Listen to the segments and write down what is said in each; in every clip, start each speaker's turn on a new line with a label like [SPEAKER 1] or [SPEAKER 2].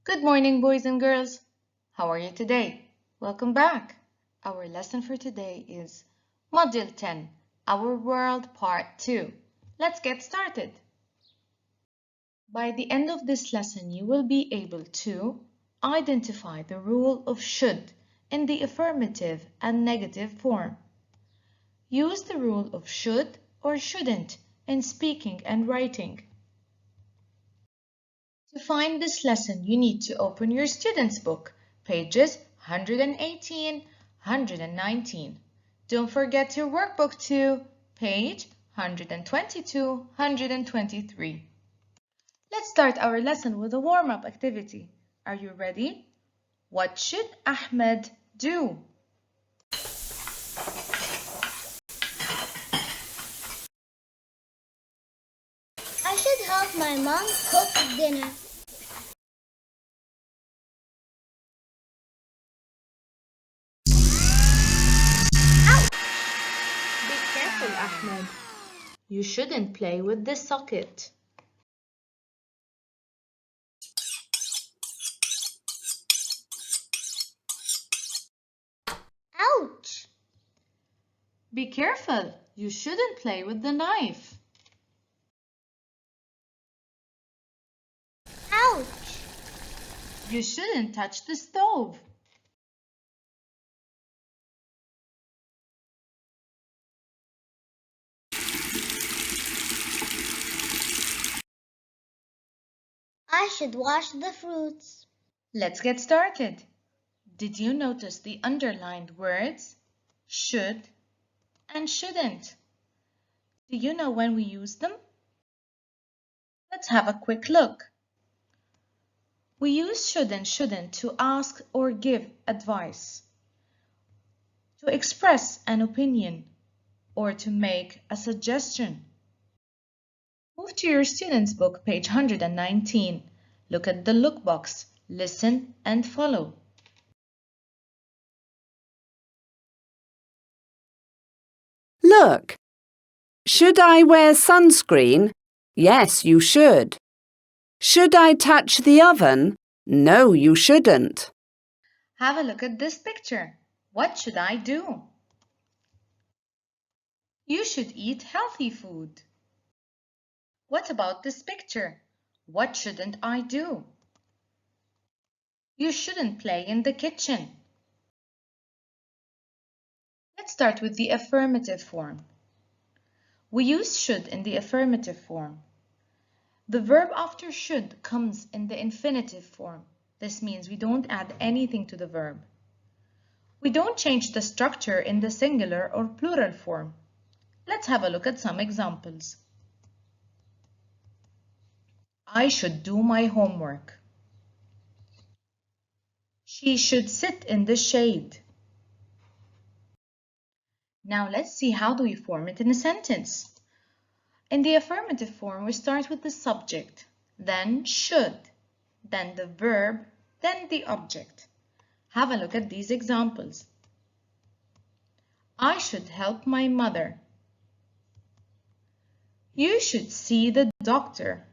[SPEAKER 1] Good morning, boys and girls. How are you today? Welcome back. Our lesson for today is Module 10, Our World Part 2. Let's get started. By the end of this lesson, you will be able to identify the rule of should in the affirmative and negative form. Use the rule of should or shouldn't in speaking and writing. To find this lesson, you need to open your student's book, pages 118, 119. Don't forget your workbook too, page 122, 123. Let's start our lesson with a warm-up activity. Are you ready? What should Ahmed do?
[SPEAKER 2] I should help my mom cook dinner. Ouch!
[SPEAKER 1] Be careful, Ahmed. You shouldn't play with the socket.
[SPEAKER 2] Ouch!
[SPEAKER 1] Be careful. You shouldn't play with the knife.
[SPEAKER 2] Ouch!
[SPEAKER 1] You shouldn't touch the stove.
[SPEAKER 2] I should wash the fruits.
[SPEAKER 1] Let's get started. Did you notice the underlined words should and shouldn't? Do you know when we use them? Let's have a quick look. We use should and shouldn't to ask or give advice, to express an opinion, or to make a suggestion. Move to your student's book, page 119. Look at the look box, listen and follow.
[SPEAKER 3] Look. Should I wear sunscreen? Yes, you should. Should I touch the oven? No, you shouldn't.
[SPEAKER 1] Have a look at this picture. What should I do? You should eat healthy food. What about this picture? What shouldn't I do? You shouldn't play in the kitchen. Let's start with the affirmative form. We use should in the affirmative form. The verb after should comes in the infinitive form. This means we don't add anything to the verb. We don't change the structure in the singular or plural form. Let's have a look at some examples. I should do my homework. She should sit in the shade. Now let's see how do we form it in a sentence. In the affirmative form, we start with the subject, then should, then the verb, then the object. Have a look at these examples. I should help my mother. You should see the doctor.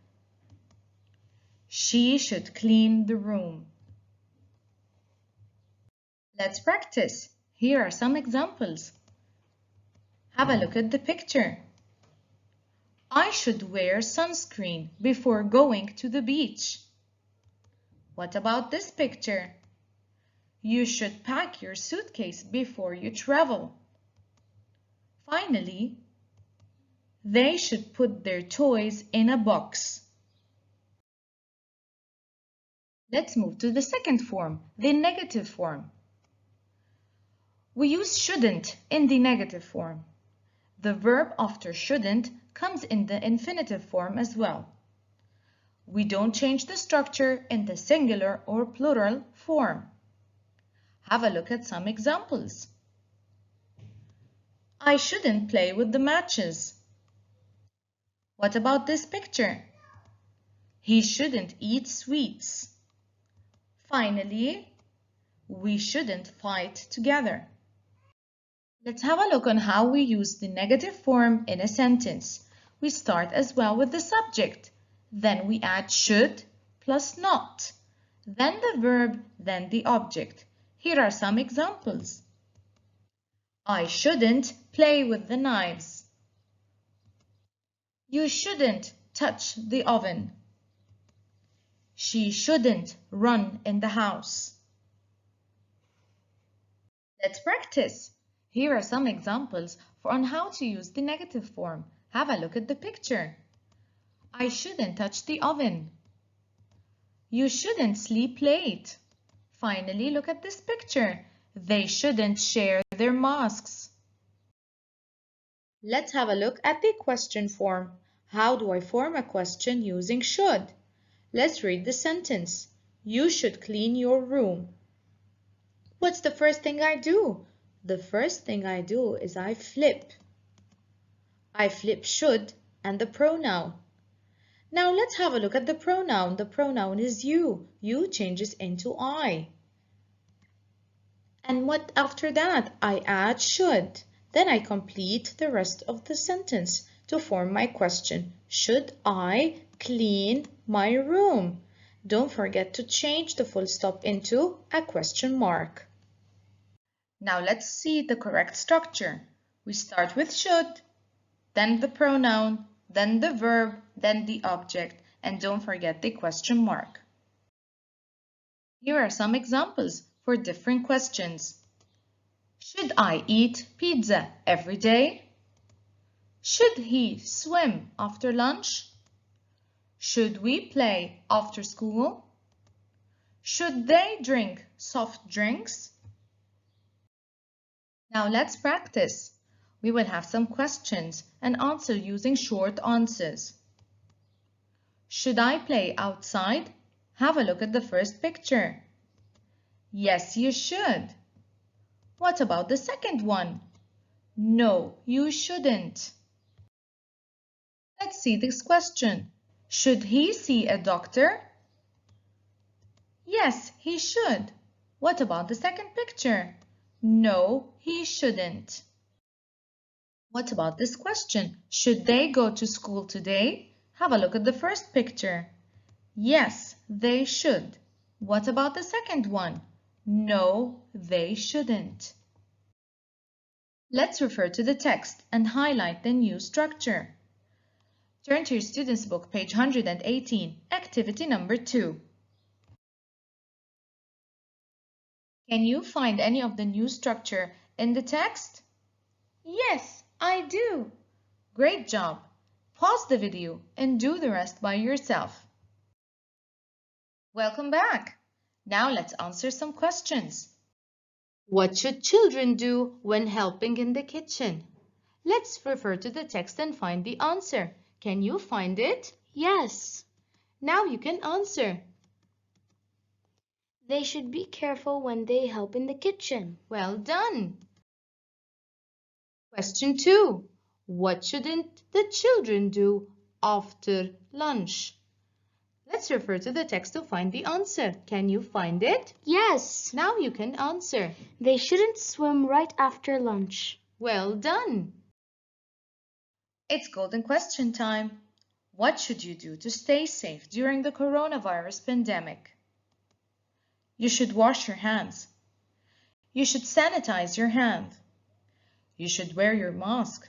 [SPEAKER 1] She should clean the room. Let's practice. Here are some examples. Have a look at the picture. I should wear sunscreen before going to the beach. What about this picture? You should pack your suitcase before you travel. Finally, they should put their toys in a box. Let's move to the second form, the negative form. We use shouldn't in the negative form. The verb after shouldn't comes in the infinitive form as well. We don't change the structure in the singular or plural form. Have a look at some examples. I shouldn't play with the matches. What about this picture? He shouldn't eat sweets. Finally, we shouldn't fight together. Let's have a look on how we use the negative form in a sentence. We start as well with the subject. Then we add should plus not. then the verb, then the object. Here are some examples. I shouldn't play with the knives. You shouldn't touch the oven. She shouldn't run in the house. Let's practice. Here are some examples on how to use the negative form. Have a look at the picture. I shouldn't touch the oven. You shouldn't sleep late. Finally, look at this picture. They shouldn't share their masks. Let's have a look at the question form. How do I form a question using should? Let's read the sentence. You should clean your room. What's the first thing I do? The first thing I do is I flip. I flip should and the pronoun. Now let's have a look at the pronoun. The pronoun is you. You changes into I. And what after that? I add should. Then I complete the rest of the sentence to form my question. Should I clean my room? Don't forget to change the full stop into a question mark. Now let's see the correct structure. We start with should, then the pronoun, then the verb, then the object, and don't forget the question mark. Here are some examples for different questions. Should I eat pizza every day? Should he swim after lunch? Should we play after school? Should they drink soft drinks? Now let's practice. We will have some questions and answer using short answers. Should I play outside? Have a look at the first picture. Yes, you should. What about the second one? No, you shouldn't. Let's see this question. Should he see a doctor? Yes, he should. What about the second picture? No, he shouldn't. What about this question? Should they go to school today? Have a look at the first picture. Yes, they should. What about the second one? No, they shouldn't. Let's refer to the text and highlight the new structure. Turn to your student's book, page 118, activity number 2. Can you find any of the new structure in the text? Yes, I do. Great job. Pause the video and do the rest by yourself. Welcome back. Now let's answer some questions. What should children do when helping in the kitchen? Let's refer to the text and find the answer. Can you find it?
[SPEAKER 2] Yes.
[SPEAKER 1] Now you can answer.
[SPEAKER 2] They should be careful when they help in the kitchen.
[SPEAKER 1] Well done. Question 2. What shouldn't the children do after lunch? Let's refer to the text to find the answer. Can you find it?
[SPEAKER 2] Yes.
[SPEAKER 1] Now you can answer.
[SPEAKER 2] They shouldn't swim right after lunch.
[SPEAKER 1] Well done. It's golden question time. What should you do to stay safe during the coronavirus pandemic? You should wash your hands. You should sanitize your hand. You should wear your mask.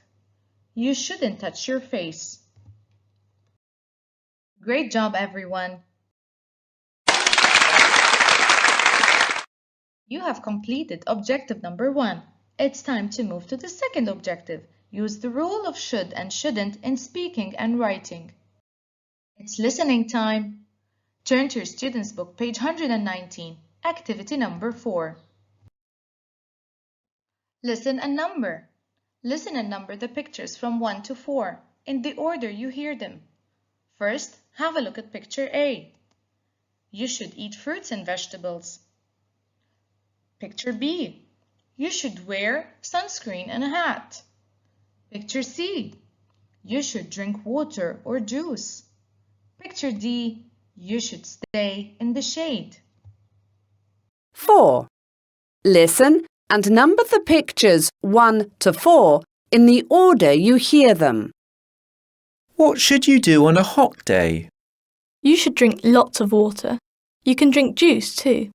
[SPEAKER 1] You shouldn't touch your face. Great job, everyone. You have completed objective number 1. It's time to move to the second objective. Use the rule of should and shouldn't in speaking and writing. It's listening time. Turn to your student's book, page 119, activity number 4. Listen and number. Listen and number the pictures from 1 to 4 in the order you hear them. First, have a look at picture A. You should eat fruits and vegetables. Picture B. You should wear sunscreen and a hat. Picture C. You should drink water or juice. Picture D. You should stay in the shade.
[SPEAKER 3] 4. Listen and number the pictures 1 to 4 in the order you hear them.
[SPEAKER 4] What should you do on a hot day?
[SPEAKER 5] You should drink lots of water.
[SPEAKER 4] You can drink juice too.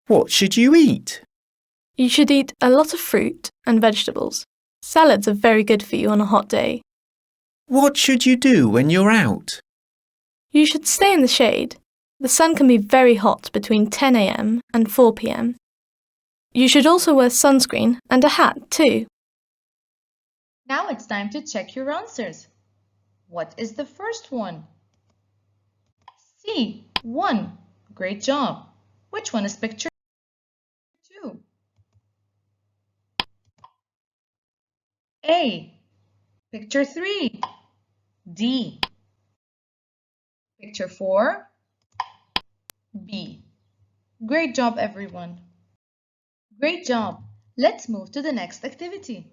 [SPEAKER 5] What should you eat?
[SPEAKER 4] You should eat a lot of fruit and vegetables. Salads are very good for you on a hot day.
[SPEAKER 5] What should you do when you're out?
[SPEAKER 4] You should stay in the shade. The sun can be very hot between 10 a.m. and 4 p.m. You should also wear sunscreen and a hat too.
[SPEAKER 1] Now it's time to check your answers. What is the first one? C. 1. Great job. Which one is picture 2? A. Picture 3. D. Picture 4. B. Great job, everyone. Great job. Let's move to the next activity.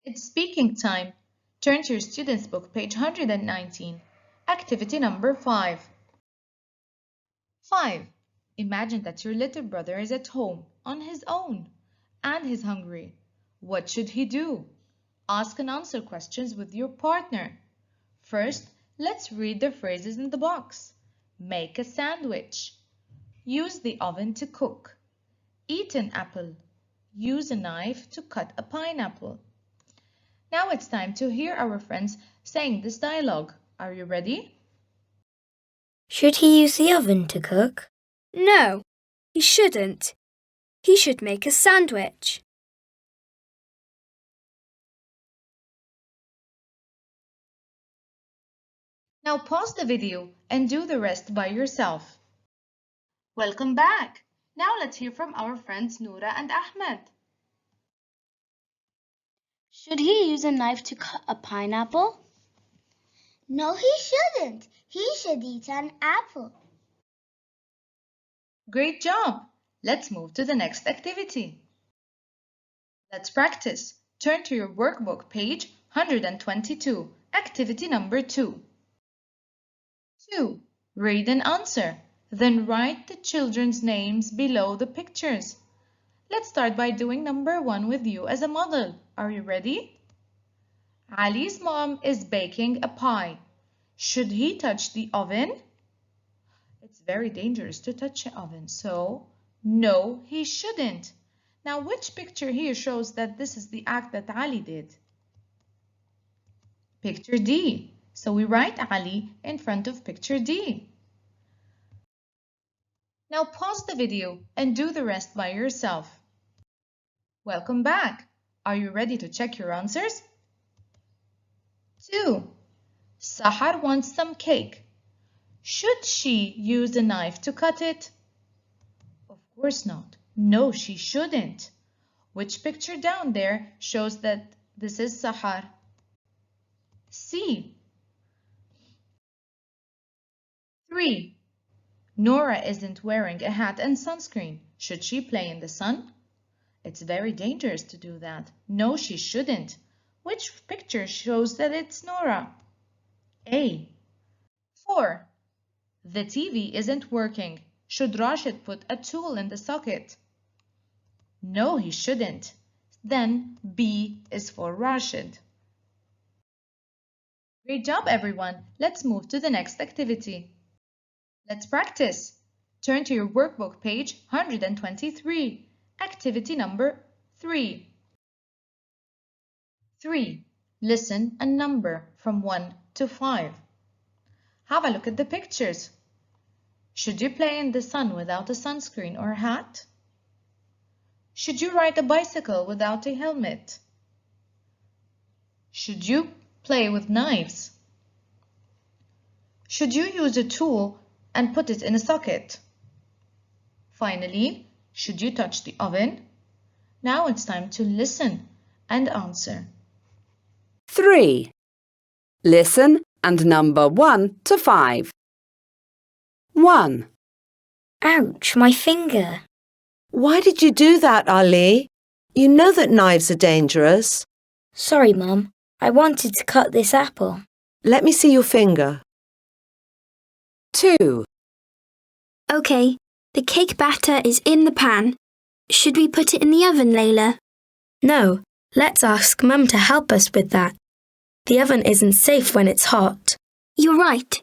[SPEAKER 1] It's speaking time. Turn to your student's book, page 119. Activity number 5. 5. Imagine that your little brother is at home on his own and he's hungry. What should he do? Ask and answer questions with your partner. First, let's read the phrases in the box. Make a sandwich. Use the oven to cook. Eat an apple. Use a knife to cut a pineapple. Now it's time to hear our friends saying this dialogue. Are you ready?
[SPEAKER 2] Should he use the oven to cook?
[SPEAKER 6] No, he shouldn't. He should make a sandwich.
[SPEAKER 1] Now pause the video and do the rest by yourself. Welcome back. Now let's hear from our friends Noura and Ahmed.
[SPEAKER 2] Should he use a knife to cut a pineapple? No, he shouldn't. He should eat an apple.
[SPEAKER 1] Great job. Let's move to the next activity. Let's practice. Turn to your workbook, page 122, activity number 2. 2. Read and answer. Then write the children's names below the pictures. Let's start by doing number 1 with you as a model. Are you ready? Ali's mom is baking a pie. Should he touch the oven? It's very dangerous to touch the oven, so no, he shouldn't. Now, which picture here shows that this is the act that Ali did? Picture D. So we write Ali in front of picture D. Now pause the video and do the rest by yourself. Welcome back. Are you ready to check your answers? 2. Sahar wants some cake. Should she use a knife to cut it? Of course not. No, she shouldn't. Which picture down there shows that this is Sahar? C. 3. Nora isn't wearing a hat and sunscreen. Should she play in the sun? It's very dangerous to do that. No, she shouldn't. Which picture shows that it's Nora? A. 4. The TV isn't working. Should Rashid put a tool in the socket? No, he shouldn't. Then B is for Rashid. Great job, everyone. Let's move to the next activity. Let's practice. Turn to your workbook, page 123. Activity number 3. 3. Listen and number from 1 to 5. Have a look at the pictures. Should you play in the sun without a sunscreen or hat? Should you ride a bicycle without a helmet? Should you play with knives? Should you use a tool and put it in a socket? Finally, should you touch the oven? Now it's time to listen and answer.
[SPEAKER 3] 3. Listen and number 1 to 5. 1.
[SPEAKER 2] Ouch, my finger.
[SPEAKER 7] Why did you do that, Ali? You know that knives are dangerous.
[SPEAKER 2] Sorry, Mum. I wanted to cut this apple.
[SPEAKER 7] Let me see your finger.
[SPEAKER 3] 2.
[SPEAKER 6] OK, the cake batter is in the pan. Should we put it in the oven, Layla? No, let's ask Mum to help us with that. The oven isn't safe when it's hot. You're right.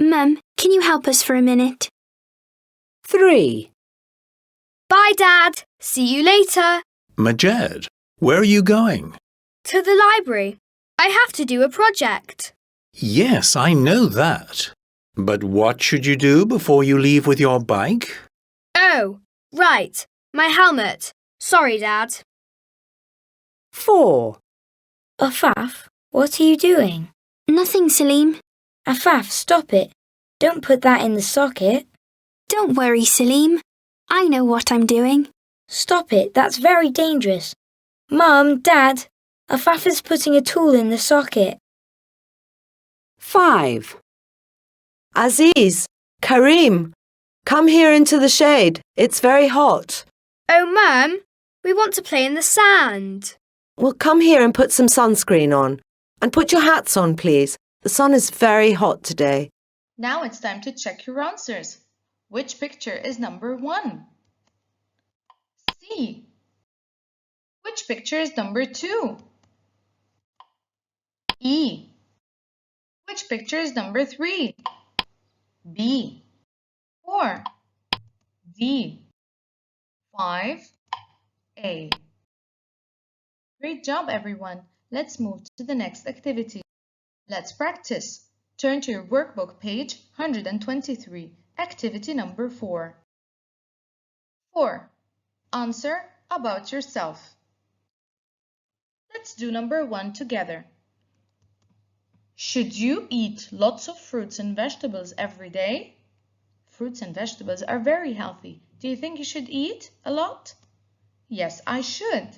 [SPEAKER 6] Mum, Can you help us for a minute?
[SPEAKER 3] 3.
[SPEAKER 8] Bye, Dad. See you later.
[SPEAKER 5] Majed, where are you going?
[SPEAKER 8] To the library. I have to do a project.
[SPEAKER 5] Yes, I know that. But what should you do before you leave with your bike?
[SPEAKER 8] Oh, right. My helmet. Sorry, Dad.
[SPEAKER 3] 4.
[SPEAKER 9] Afaf, what are you doing?
[SPEAKER 6] Nothing, Salim.
[SPEAKER 9] Afaf, stop it. Don't put that in the socket.
[SPEAKER 6] Don't worry, Salim. I know what I'm doing.
[SPEAKER 9] Stop it, that's very dangerous. Mum, Dad, Afaf is putting a tool in the socket.
[SPEAKER 3] 5.
[SPEAKER 7] Aziz, Kareem, come here into the shade. It's very hot.
[SPEAKER 8] Oh, Mum, we want to play in the sand.
[SPEAKER 7] Well, come here and put some sunscreen on. And put your hats on, please. The sun is very hot today.
[SPEAKER 1] Now it's time to check your answers. Which picture is number 1? C. Which picture is number 2? E. Which picture is number 3? B. 4. D. 5. A. Great job, everyone. Let's move to the next activity. Let's practice. Turn to your workbook page 123, activity number 4. 4. Answer about yourself. Let's do number 1 together. Should you eat lots of fruits and vegetables every day? Fruits and vegetables are very healthy. Do you think you should eat a lot? Yes, I should.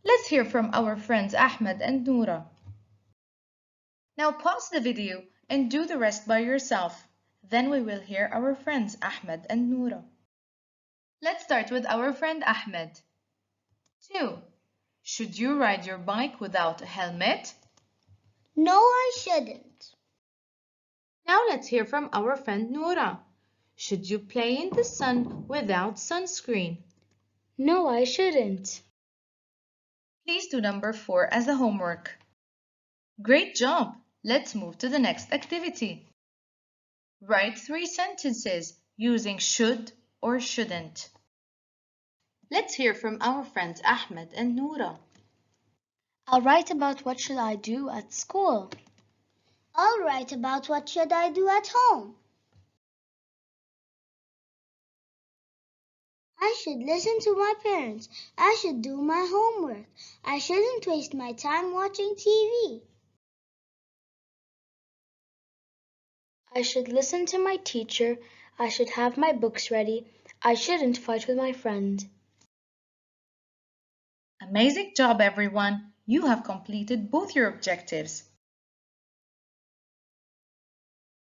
[SPEAKER 1] Let's hear from our friends Ahmed and Noura. Now pause the video and do the rest by yourself. Then we will hear our friends Ahmed and Noura. Let's start with our friend Ahmed. 2. Should you ride your bike without a helmet?
[SPEAKER 2] No, I shouldn't.
[SPEAKER 1] Now let's hear from our friend Noura. Should you play in the sun without sunscreen?
[SPEAKER 2] No, I shouldn't.
[SPEAKER 1] Please do number 4 as a homework. Great job! Let's move to the next activity. Write 3 sentences using should or shouldn't. Let's hear from our friends Ahmed and Noura.
[SPEAKER 2] I'll write about what should I do at school. I'll write about what should I do at home. I should listen to my parents. I should do my homework. I shouldn't waste my time watching TV. I should listen to my teacher. I should have my books ready. I shouldn't fight with my friend.
[SPEAKER 1] Amazing job, everyone! You have completed both your objectives.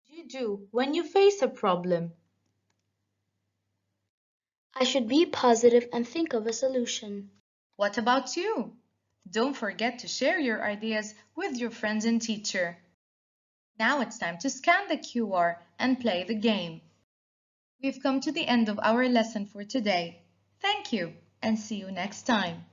[SPEAKER 1] What do you do when you face a problem?
[SPEAKER 2] I should be positive and think of a solution.
[SPEAKER 1] What about you? Don't forget to share your ideas with your friends and teacher. Now it's time to scan the QR and play the game. We've come to the end of our lesson for today. Thank you and see you next time.